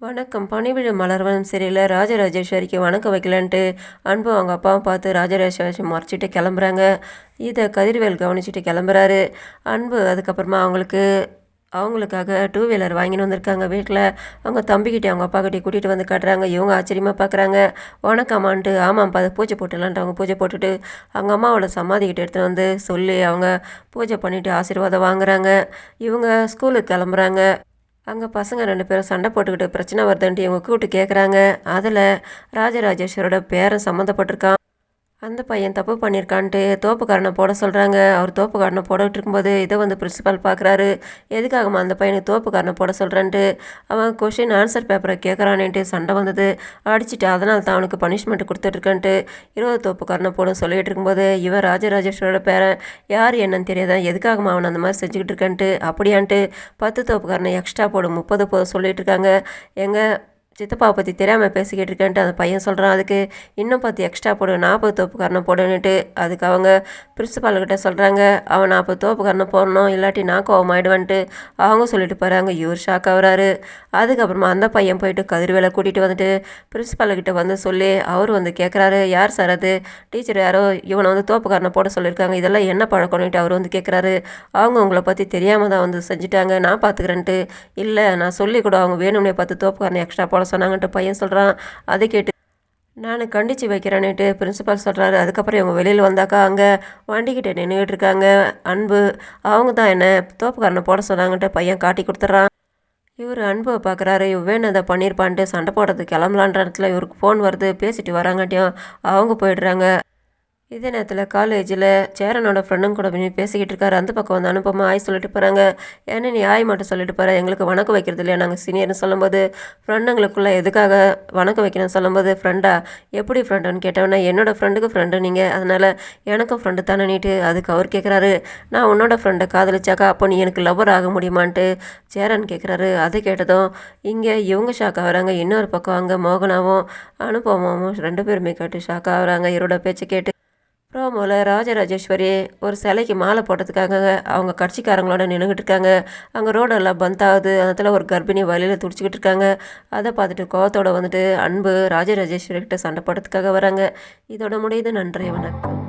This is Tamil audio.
வணக்கம். பணிவிடை மலர்வனம் சரியில்ல ராஜராஜேஸ்வரிக்கு வணக்கம் வைக்கலான்ட்டு அன்பு அவங்க அப்பாவை பார்த்து ராஜராஜேஸ்வரி மறைச்சிட்டு கிளம்புறாங்க. இதை கதிர்வேல் கவனிச்சுட்டு கிளம்புறாரு. அன்பு அதுக்கப்புறமா அவங்களுக்காக டூ வீலர் வாங்கின்னு வந்திருக்காங்க. வீட்டில் அவங்க தம்பிக்கிட்டே அவங்க அப்பாக்கிட்டே கூட்டிகிட்டு வந்து காட்டுறாங்க. இவங்க ஆச்சரியமாக பார்க்குறாங்க. வணக்கம்மான்ட்டு ஆமாம்ப்பா அதை பூஜை போட்டுலான்ட்டு அவங்க பூஜை போட்டுட்டு அவங்க அம்மாவோட சமாதிக்கிட்ட எடுத்துகிட்டு வந்து சொல்லி அவங்க பூஜை பண்ணிவிட்டு ஆசீர்வாதம் வாங்குறாங்க. இவங்க ஸ்கூலுக்கு கிளம்புறாங்க. அங்கே பசங்க 2 பேரும் சண்டை போட்டுக்கிட்டு பிரச்சனை வருதுன்ட்டு இவங்க கூப்பிட்டு கேட்குறாங்க. அதில் ராஜராஜேஸ்வரோட பேரன் சம்மந்தப்பட்டிருக்கான். அந்த பையன் தப்பு பண்ணியிருக்கான்ட்டு தோப்புக்காரனை போட சொல்கிறாங்க. அவர் தோப்புக்காரனை போட்டுட்டு இருக்கும்போது இதை வந்து பிரின்சிபால் பார்க்குறாரு. எதுக்காகம்மா அந்த பையனுக்கு தோப்புக்காரனை போட சொல்கிறான்ட்டு அவன் கொஷின் ஆன்சர் பேப்பரை கேட்குறானேன்ட்டு சண்டை வந்தது. அடிச்சுட்டு அதனால் தான் அவனுக்கு பனிஷ்மெண்ட் கொடுத்துட்ருக்கான்ட்டு 20 தோப்புக்காரனை போட சொல்லிகிட்டு இருக்கும்போது இவன் ராஜராஜேஸ்வரோட பேரன் யார் என்னன்னு தெரியாதான் எதுக்காகம்மா அவன் அந்த மாதிரி செஞ்சுக்கிட்டு இருக்கான்ட்டு அப்படியான்ட்டு 10 தோப்புக்காரனை எக்ஸ்ட்ரா போடும் 30 போட சொல்லிகிட்டு இருக்காங்க. எங்கள் சித்தப்பாவை பற்றி தெரியாமல் பேசிக்கிட்டு இருக்கேன்ட்டு அந்த பையன் சொல்கிறான். அதுக்கு இன்னும் 10 எக்ஸ்ட்ரா போடு 40 தோப்புக்காரனை போடுன்னுட்டு அதுக்கு அவங்க பிரின்சிபால்கிட்ட சொல்கிறாங்க. அவன் 40 தோப்புக்காரனை போடணும் இல்லாட்டி நான் கோவமாயிடுவான்ட்டு அவங்க சொல்லிட்டு போகிறாங்க. இவர் ஷாக் ஆகுறாரு. அதுக்கப்புறமா அந்த பையன் போயிட்டு கதிர்வேலை கூட்டிகிட்டு வந்துட்டு பிரின்சிபால்கிட்ட வந்து சொல்லி அவர் வந்து கேட்குறாரு. யார் சார் அது டீச்சர் யாரோ இவனை வந்து தோப்புக்காரனை போட சொல்லியிருக்காங்க இதெல்லாம் என்ன பழக்கம்னுட்டு அவர் வந்து கேட்குறாரு. அவங்க உங்களை பற்றி தெரியாமல் தான் வந்து செஞ்சுட்டாங்க நான் பார்த்துக்கிறேன்ட்டு. இல்லை நான் சொல்லி கூட அவங்க வேணும்னே 10 தோப்புக்காரனை எக்ஸ்ட்ரா போட சொன்னாங்கன்ட்டு பையன் சொல்கிறான். அதை கேட்டு நான் கண்டித்து வைக்கிறேன்னுட்டு பிரின்சிபால் சொல்கிறாரு. அதுக்கப்புறம் இவங்க வெளியில் வந்தாக்கா அங்கே வண்டிக்கிட்ட நின்றுக்கிட்டு இருக்காங்க அன்பு. அவங்க தான் என்ன தோப்புக்காரனை போட சொன்னாங்கன்ட்டு பையன் காட்டி கொடுத்துட்றான். இவர் அன்பை பார்க்குறாரு. வேணும் அதை பண்ணியிருப்பான்ட்டு சண்டை போடுறதுக்கு கிளம்பலான்ற இடத்துல இவருக்கு ஃபோன் வருது. பேசிட்டு வராங்காட்டியும் அவங்க போயிடுறாங்க. இதே நேரத்தில் காலேஜில் சேரனோட ஃப்ரெண்டும் கூட பேசிக்கிட்டு இருக்காரு. அந்த பக்கம் வந்து அனுப்பமா ஆய் சொல்லிட்டு போகிறாங்க. ஏன்னா நீ ஆய் மட்டும் சொல்லிட்டு போகிற எங்களுக்கு வணக்கம் வைக்கிறது இல்லையா நாங்கள் சீனியர்னு சொல்லும்போது ஃப்ரெண்டுங்களுக்குள்ளே எதுக்காக வணக்கம் வைக்கணும்னு சொல்லும்போது ஃப்ரெண்டா எப்படி ஃப்ரெண்டுன்னு கேட்டவொன்னே என்னோடய ஃப்ரெண்டுக்கு ஃப்ரெண்டு நீங்கள் அதனால் எனக்கும் ஃப்ரெண்டு தானே நீட்டு அதுக்கு அவர் கேட்குறாரு. நான் உன்னோட ஃப்ரெண்டை காதலிச்சாக்கா அப்போ நீ எனக்கு லவ்வர் ஆக முடியுமான்ட்டு சேரன் கேட்குறாரு. அதை கேட்டதும் இங்கே இவங்க ஷாக் ஆகுறாங்க. இன்னொரு பக்கம் அங்கே மோகனாவும் அனுபவமும் 2 பேருமே கேட்டு ஷாக் ஆகுறாங்க இவரோட பேச்சு கேட்டு. ப்ரோமோவில் ராஜராஜேஸ்வரி ஒரு சிலைக்கு மாலை போட்டதுக்காக அவங்க கட்சிக்காரங்களோட நின்றுக்கிட்டு இருக்காங்க. அங்கே ரோடெல்லாம் பந்த் ஆகுது. அதில் ஒரு கர்ப்பிணி வழியில் துடிச்சிக்கிட்டு இருக்காங்க. அதை பார்த்துட்டு கோவத்தோடு வந்துட்டு அன்பு ராஜராஜேஸ்வரி கிட்ட சண்டை போடுறதுக்காக வராங்க. இதோட முடியுது. நன்றி, வணக்கம்.